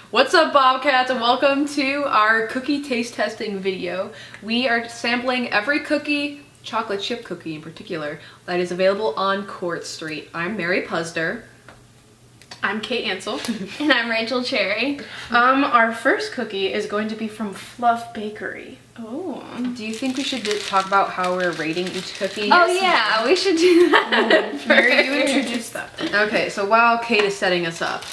What's up, Bobcats, and welcome to our cookie taste testing video. We are sampling every cookie, chocolate chip cookie in particular, that is available on Court Street. I'm Mary Puzder. I'm Kate Ansel. And I'm Rachel Cherry. Our first cookie is going to be from Fluff Bakery. Oh. Do you think we should talk about how we're rating each cookie? Oh yeah, we should do that. Mary, you introduce that. Okay, so while Kate is setting us up,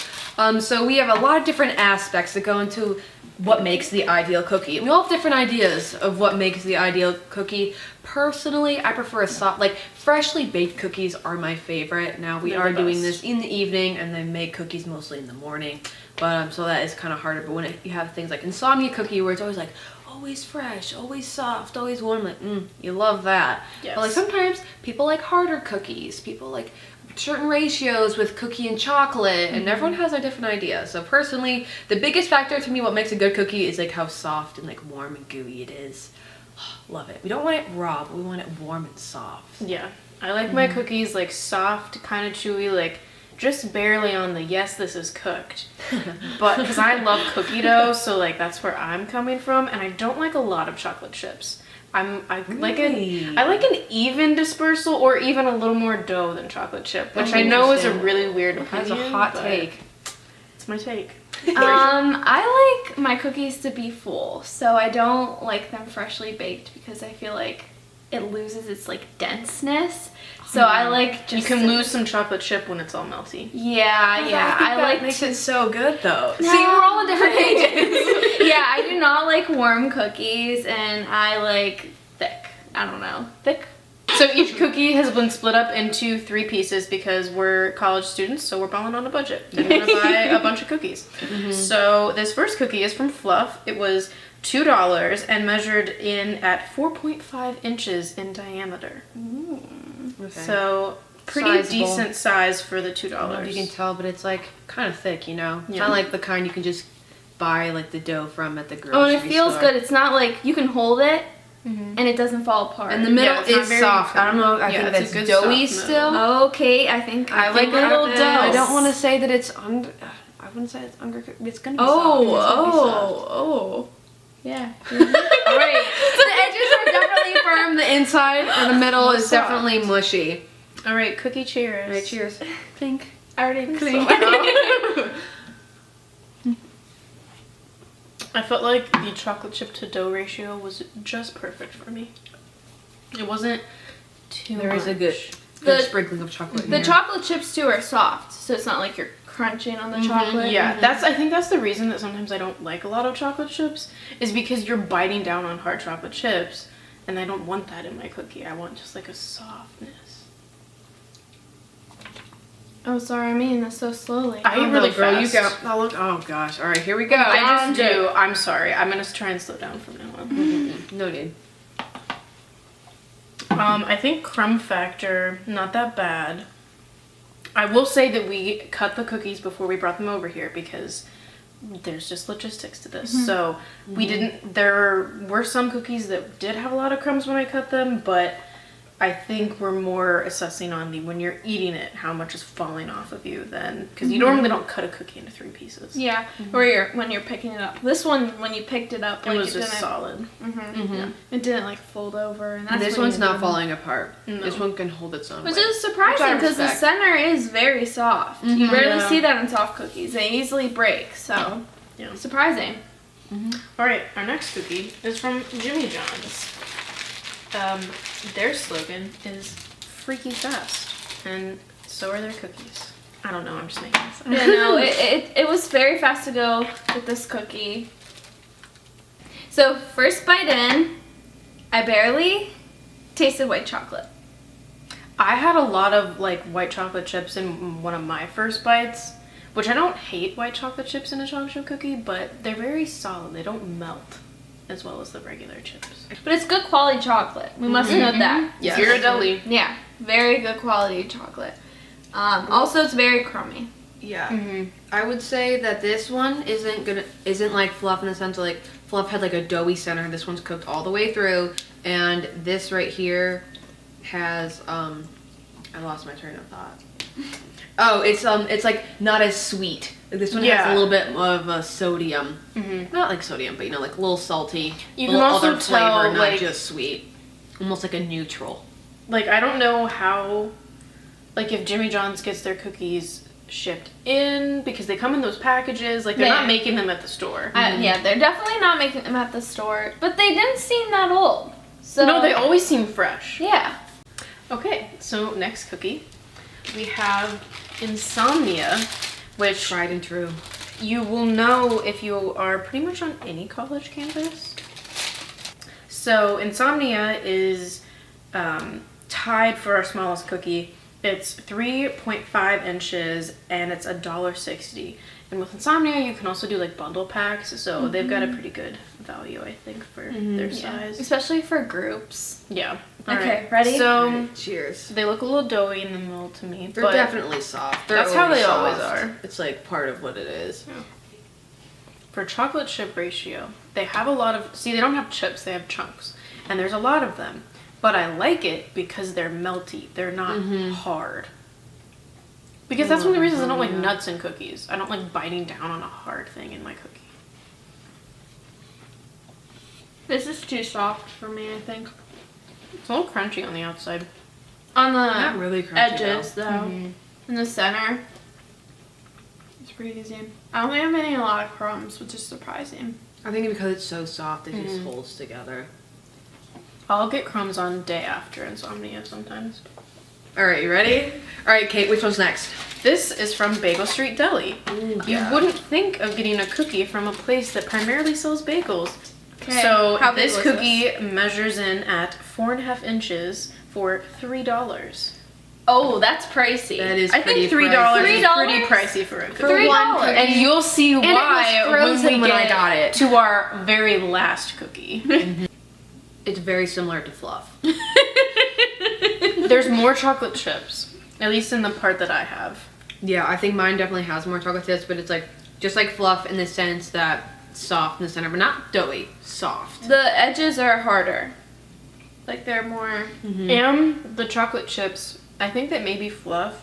so we have a lot of different aspects that go into what makes the ideal cookie. And we all have different ideas of what makes the ideal cookie. Personally, I prefer a soft, like freshly baked cookies are my favorite. Now we are doing this in the evening and then make cookies mostly in the morning. But so that is kind of harder. But when you have things like insomnia cookie where it's always like, always fresh, always soft, always warm, like, you love that. Yes. But like sometimes people like harder cookies, people like certain ratios with cookie and chocolate, and everyone has their different ideas. So personally, the biggest factor to me what makes a good cookie is like how soft and like warm and gooey it is. Love it. We don't want it raw, but we want it warm and soft. Yeah, I like my cookies like soft, kind of chewy, like just barely on the yes, this is cooked. But because I love cookie dough, so like that's where I'm coming from, and I don't like a lot of chocolate chips. I like an even dispersal or even a little more dough than chocolate chip, which I know is a really weird opinion. That's a hot take. It's my take. I like my cookies to be full, so I don't like them freshly baked because I feel like it loses its like denseness. So I like just you can lose some chocolate chip when it's all melty. Yeah. I like makes it so good though. No. See, we're all on different pages. Yeah, I do not like warm cookies, and I like thick. I don't know, thick. So each cookie has been split up into 3 pieces because we're college students, so we're balling on a budget. And we're gonna buy a bunch of cookies. So this first cookie is from Fluff. It was $2 and measured in at 4.5 inches in diameter. Okay. So pretty Sizable. decent size for the $2. I don't know if you can tell, but it's like kind of thick, you know? It's Yeah. not like the kind you can just buy like the dough from at the grocery Oh, and it feels store. good. It's not like you can hold it and it doesn't fall apart. And the middle Yeah, it's not is very soft. I don't know. I yeah, think it's that's a good doughy soft still. middle. Okay, I think I like a little it. dough. I don't want to say that it's under. I wouldn't say it's under. It's gonna be soft. Oh. Yeah. Right. The edges are definitely firm. The inside and the middle is Soft. definitely mushy. All right, cookie cheers. All right, cheers. Clink. I already Clink. I felt like the chocolate chip to dough ratio was just perfect for me. It wasn't too much. There is a good The- sprinkling of chocolate. in The here. chocolate chips too are soft, so it's not like you're crunching on the chocolate. Yeah, I think that's the reason that sometimes I don't like a lot of chocolate chips is because you're biting down on hard chocolate chips, and I don't want that in my cookie. I want just like a softness. Oh, sorry, I'm eating this so slowly. I eat really girl, fast. You go. Oh look. Oh gosh. All right, here we go. I just do. I'm sorry. I'm gonna try and slow down from now on. No need. I think crumb factor, not that bad. I will say that we cut the cookies before we brought them over here because there's just logistics to this. So we didn't, there were some cookies that did have a lot of crumbs when I cut them, but I think we're more assessing on the, when you're eating it, how much is falling off of you then, because you normally don't cut a cookie into 3 pieces. Yeah, or when you're picking it up. This one, when you picked it up, It like, was just didn't, solid. Yeah, it didn't like fold over, and that's This when one's you not do- falling apart. No. This one can hold its own Which weight. is surprising because the respect. center is very soft. You rarely Yeah. see that in soft cookies. They easily break, so Yeah. surprising. All right, our next cookie is from Jimmy John's. Their slogan is freaky fast, and so are their cookies. I don't know, I'm just making this up. Yeah, no, it was very fast to go with this cookie. So first bite in, I barely tasted white chocolate. I had a lot of like white chocolate chips in one of my first bites, which I don't hate white chocolate chips in a chocolate chip cookie, but they're very solid. They don't melt as well as the regular chips. But it's good quality chocolate. We must note that. Yes. Ghirardelli. Yeah, very good quality chocolate. Also, it's very crummy. Yeah. I would say that this one isn't like Fluff in the sense of like Fluff had like a doughy center. This one's cooked all the way through, and this right here has I lost my train of thought. Oh, it's like not as sweet. Like this one has a little bit of a sodium. Not like sodium, but like a little salty. You can also other tell, flavor, not like, just sweet. Almost like a neutral. Like, I don't know how, like, if Jimmy John's gets their cookies shipped in, because they come in those packages, like, they're not making them at the store. Yeah, they're definitely not making them at the store, but they didn't seem that old. So No, they always seem fresh. Yeah. Okay, so next cookie, we have Insomnia, which Tried and true. you will know if you are pretty much on any college campus. So Insomnia is tied for our smallest cookie. It's 3.5 inches and it's $1.60. And with Insomnia, you can also do like bundle packs, so they've got a pretty good value, I think, for their size. Especially for groups. Yeah. Okay, ready? So Cheers. they look a little doughy in the middle to me. They're but definitely soft. That's how they soft. always are. It's like part of what it is. For chocolate chip ratio, they have a lot of, see, they don't have chips, they have chunks. And there's a lot of them. But I like it because they're melty. They're not hard. Because that's one of the reasons I don't like nuts in cookies. I don't like biting down on a hard thing in my cookie. This is too soft for me, I think. It's a little crunchy on the outside. On the Not really crunchy, edges, though. In the center, it's pretty easy. I don't think I'm getting a lot of crumbs, which is surprising. I think because it's so soft, it just holds together. I'll get crumbs on day after Insomnia sometimes. All right, you ready? All right, Kate, which one's next? This is from Bagel Street Deli. Ooh, You wouldn't think of getting a cookie from a place that primarily sells bagels. Okay, So how big this was cookie measures in at 4.5 inches for $3. Oh, that's pricey. That is I think pretty $3 pricey. is pretty pricey for a cookie. For $3. And you'll see it was why frozen when I get got it. to our very last cookie. It's very similar to fluff. There's more chocolate chips, at least in the part that I have. Yeah, I think mine definitely has more chocolate chips, but it's like just like fluff in the sense that it's soft in the center, but not doughy, soft. The edges are harder. Like they're more. And the chocolate chips, I think that maybe fluff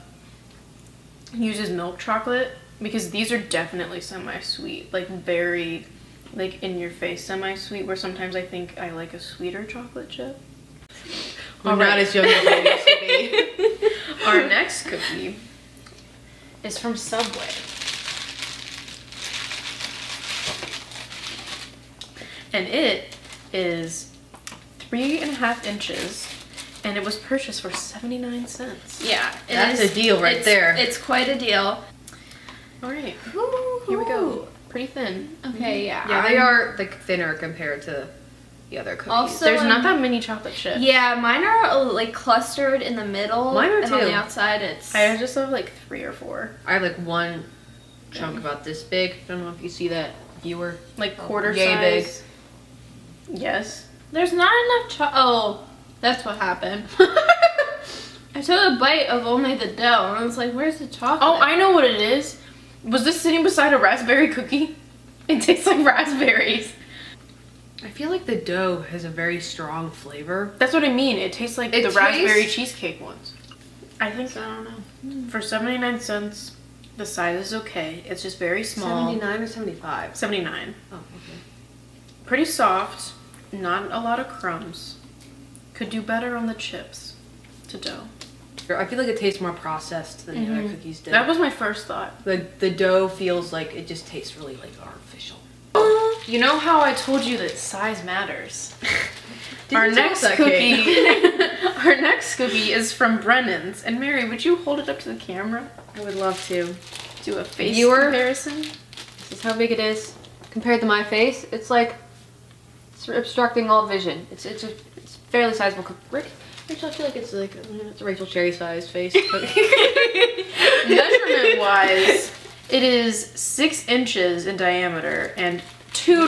uses milk chocolate because these are definitely semi-sweet, like very like in your face semi-sweet, where sometimes I think I like a sweeter chocolate chip. We're not as young as I used to be. Our next cookie is from Subway. And it is 3.5 inches, and it was purchased for 79 cents. Yeah, That's a deal right there. It's quite a deal. All right, here we go. Pretty thin. Okay, yeah. Yeah, they are like thinner compared to the other cookies. Also- There's not that many chocolate chips. Yeah, mine are like clustered in the middle. Mine are and on too. the outside, it's. I just have like 3 or 4. I have like one chunk about this big. I don't know if you see that, viewer. Like quarter Yay size. Yes. There's not enough Oh, that's what happened. I took a bite of only the dough, and I was like, "Where's the chocolate?" Oh, I know what it is. Was this sitting beside a raspberry cookie? It tastes like raspberries. I feel like the dough has a very strong flavor. That's what I mean. It tastes like It the tastes- raspberry cheesecake ones. I think I don't know. for 79 cents, the size is okay. It's just very small. 79 or 75? 79. Oh, okay. Pretty soft. Not a lot of crumbs. Could do better on the chips to dough. I feel like it tastes more processed than the other cookies did. That was my first thought. The dough feels like it just tastes really like artificial. You know how I told you that size matters? Did Our you tell next us that, cookie Kate? Our next cookie is from Brennan's. And Mary, would you hold it up to the camera? I would love to. Do a face Viewer? comparison? This is how big it is. Compared to my face, it's like it's obstructing all vision. It's fairly sizable cookie. Rachel, I feel like it's a Rachel Cherry sized face. Measurement wise, it is 6 inches in diameter and $2.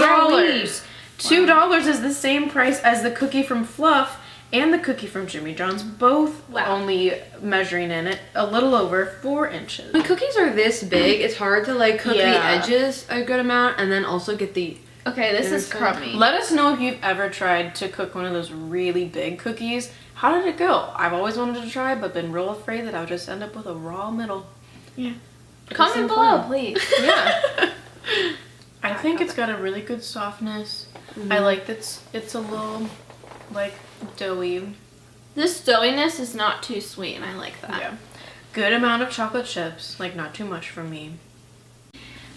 $2 is the same price as the cookie from Fluff and the cookie from Jimmy John's, both only measuring in it a little over 4 inches. When cookies are this big, it's hard to like cook Yeah. the edges a good amount and then also get the Okay, this is so crummy. Let us know if you've ever tried to cook one of those really big cookies. How did it go? I've always wanted to try, but been real afraid that I would just end up with a raw middle. Yeah. But Comment it's so below, fun. please. Yeah. I think it's got a really good softness. I like that it's a little, like, doughy. This doughiness is not too sweet, and I like that. Yeah. Good amount of chocolate chips. Like, not too much for me.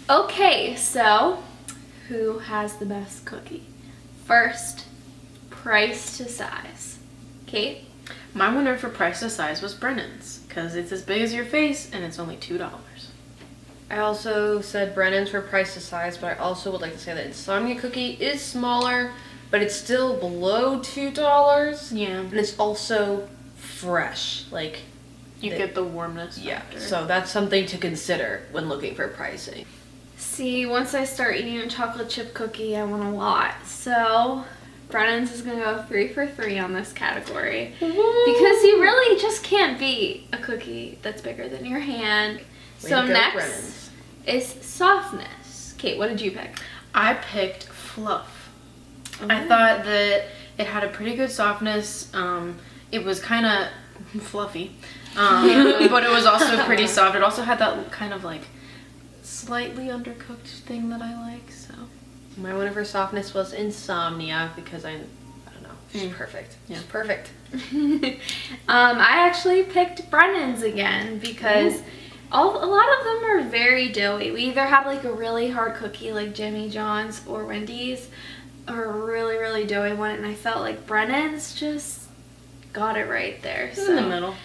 Okay, so who has the best cookie? First, price to size. Kate? My winner for price to size was Brennan's, because it's as big as your face, and it's only $2. I also said Brennan's for price to size, but I also would like to say that Insomnia cookie is smaller, but it's still below $2. Yeah. And it's also fresh. Like, You get the warmness yeah. factor. So that's something to consider when looking for pricing. See, once I start eating a chocolate chip cookie, I want a lot. So, Brennan's is going to go 3 for 3 on this category. Because you really just can't beat a cookie that's bigger than your hand. Way So to go, next Brennan's. is softness. Kate, what did you pick? I picked fluff. I thought that it had a pretty good softness. It was kind of fluffy, but it was also pretty soft. It also had that kind of like slightly undercooked thing that I like. So My winner for softness was Insomnia because I don't know, she's perfect. Yeah. She's perfect. I actually picked Brennan's again because a lot of them are very doughy. We either have like a really hard cookie like Jimmy John's or Wendy's, or a really, really doughy one, and I felt like Brennan's just got it right there. it's in the middle.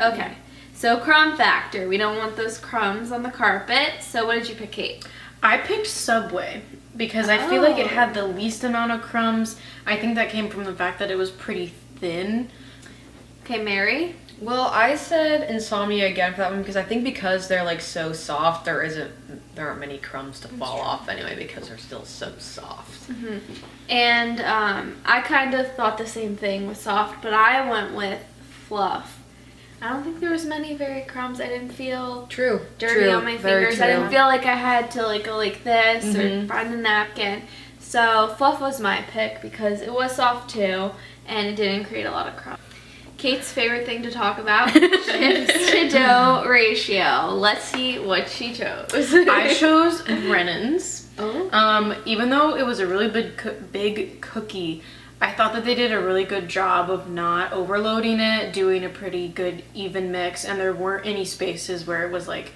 Okay, so crumb factor. We don't want those crumbs on the carpet. So what did you pick, Kate? I picked Subway because I feel like it had the least amount of crumbs. I think that came from the fact that it was pretty thin. Okay, Mary? Well, I said Insomnia again for that one because I think because they're like so soft, there aren't many crumbs to fall off anyway because they're still so soft. And I kind of thought the same thing with soft, but I went with fluff. I don't think there was many very crumbs. I didn't feel True. dirty True. on my Very fingers. I true. didn't feel like I had to like go like this or Mhm. find a napkin. So fluff was my pick because it was soft too and it didn't create a lot of crumbs. Kate's favorite thing to talk about, chips to dough ratio. Let's see what she chose. I chose Brennan's. Oh. Even though it was a really big cookie, I thought that they did a really good job of not overloading it, doing a pretty good even mix, and there weren't any spaces where it was like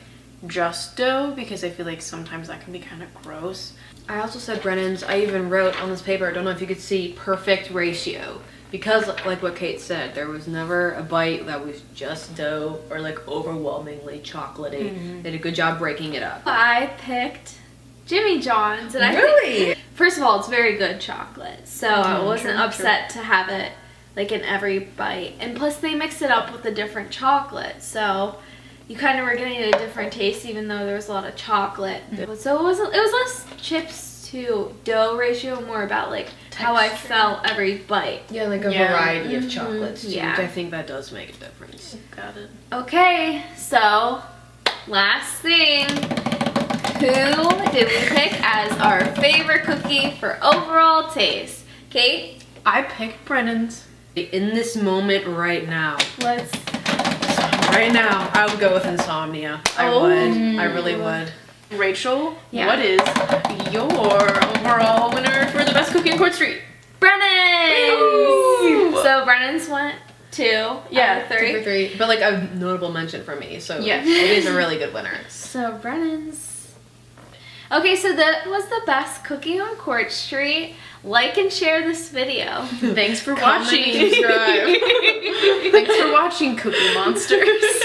just dough, because I feel like sometimes that can be kind of gross. I also said Brennan's. I even wrote on this paper, I don't know if you could see, perfect ratio. Because, like what Kate said, there was never a bite that was just dough or like overwhelmingly chocolatey. They did a good job breaking it up. I picked Jimmy John's. And Really? First of all, it's very good chocolate, so I wasn't true, upset to have it like in every bite. And plus, they mixed it up with a different chocolate, so you kind of were getting a different taste, even though there was a lot of chocolate. So it was less chips to dough ratio, more about like how I Texture. felt every bite. Yeah, like a Yeah. variety of chocolates too, Yeah. which I think that does make a difference. Got it. Okay, so last thing. Who did we pick as our favorite cookie for overall taste? Kate? I picked Brennan's. In this moment right now, Let's... I would go with Insomnia. I Oh. would. I really would. Rachel, Yeah. what is your overall winner for the best cookie in Court Street? Brennan's! Ooh. So Brennan's went 2 out of 3. 2 for 3, but like a notable mention for me. So Yes. it is a really good winner. So Brennan's. Okay, so that was the best cookie on Court Street. Like and share this video. Thanks for Comment, watching. subscribe. Thanks for watching, Cookie Monsters.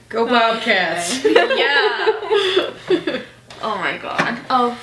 Go Bobcats. Yeah. Oh my god. Oh,